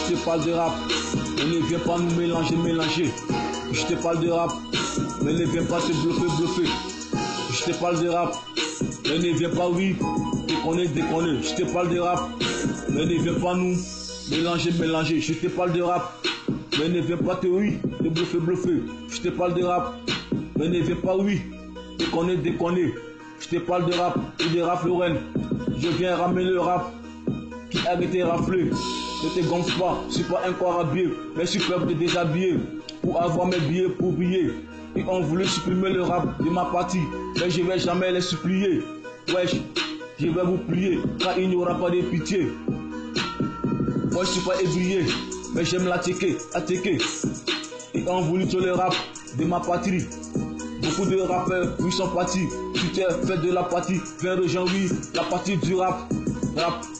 je te parle de rap, mais ne viens pas nous mélanger. Je te parle de rap, mais ne viens pas te bluffer. Je te parle de rap, mais ne viens pas, oui, déconner. Je te parle de rap, mais ne viens pas nous mélanger. Je te parle de rap, mais ne viens pas te, oui, te bluffer. Je te parle de rap, mais ne viens pas, oui, déconner. Je te parle de rap et de Rap Lorraine. Je viens ramener le rap qui a été raflé. Ne te gonfle pas, je suis pas un corps habillé, mais je suis prêt de déshabiller pour avoir mes billets pour briller. Ils ont voulu supprimer le rap de ma partie, mais je vais jamais les supplier. Wesh, je vais vous plier, car il n'y aura pas de pitié. Moi je suis pas éveillé, mais j'aime la checker. Ils ont voulu tuer le rap de ma patrie. Beaucoup de rappeurs, oui, sont partis. Tu t'es fait de la partie, viens rejoindre, oui, la partie du rap.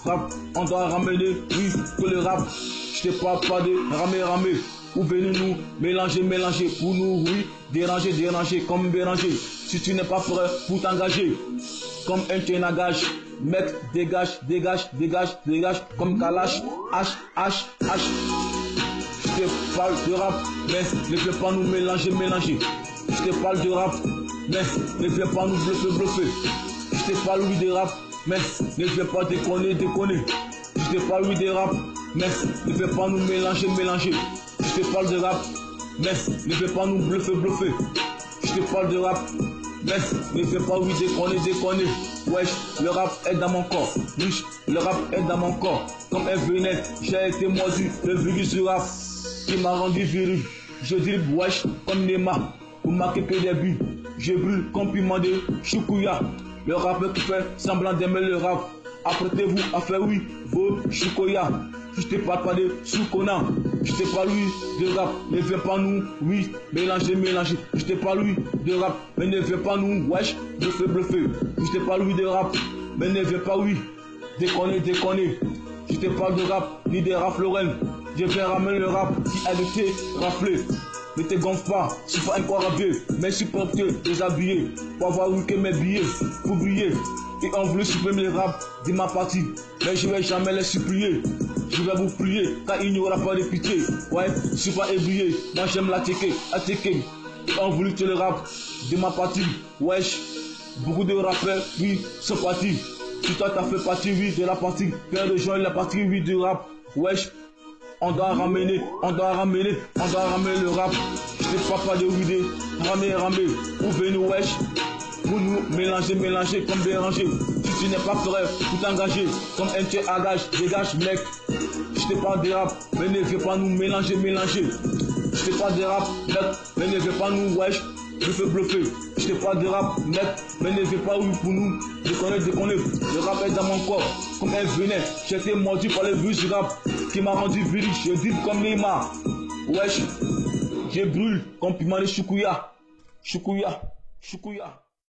Rap, on doit ramener, oui, que le rap. Je te parle pas de ramer. Ou venez nous mélanger, pour nous, oui, déranger, comme Béranger. Si tu n'es pas prêt pour t'engager, comme un chien à gage, mec, dégage, comme Kalash, H. Je te parle de rap, mais ne fais pas nous mélanger. Je te parle de rap, mais ne viens pas nous bluffer. Je te parle, oui, de rap, mais ne viens pas déconner. Je te parle, oui, de rap, mais ne viens pas nous mélanger. Je te parle de rap, mais ne viens pas nous bluffer. Je te parle de rap, mais ne viens pas, oui, déconner. Wesh, le rap est dans mon corps. Wesh, le rap est dans mon corps. Comme un venin, j'ai été mordu. Le virus du rap qui m'a rendu viril. Je dribble, wesh, comme Neymar. Pour marquer que des buts, je brûle comme piment de choukouya. Le rappeur qui fait semblant d'aimer le rap. Apprêtez-vous à faire, oui, vos choukouya. Je te parle pas de soukona. Je te parle, oui, de rap. Ne viens pas nous, oui, mélanger. Je te parle, oui, de rap. Mais ne viens pas nous, wesh, bluffer. Je te parle, oui, de rap. Mais ne viens pas, oui, déconner. Je te parle de rap, ni de Rap Lorraine. Je viens ramener le rap qui a été raflé. Ne te gonfle pas, je suis pas un corps habillé, mais je suis prêt de déshabiller pour avoir que mes billets pour briller. Ils ont voulu supprimer le rap de ma partie, mais je vais jamais les supplier. Je vais vous prier, car il n'y aura pas de pitié. Ouais, je suis pas éveillé, moi j'aime la checker. Ils ont voulu tuer le rap de ma partie. Wesh, beaucoup de rappeurs, oui, sont partis. Si toi t'as fait partie, oui, de la partie, viens rejoindre la partie, oui, du rap. Wesh, on doit ramener le rap. Je te parle pas de oui, ramer. Ou venez, wesh, pour nous mélanger comme Béranger. Si tu n'es pas prêt pour t'engager, comme un chien à gage, dégage, mec. Je te parle de rap, mais ne viens pas nous mélanger. Je te parle de rap, mec, mais ne viens pas nous, wesh, bluffer. Je te parle de rap, mec, mais ne viens pas, oui, pour nous déconner. Le rap est dans mon corps, comme un venin. J'ai été mordu par le virus du rap qui m'a rendu viril. Je dis comme Neymar. Wesh, je brûle comme piment de choukouya.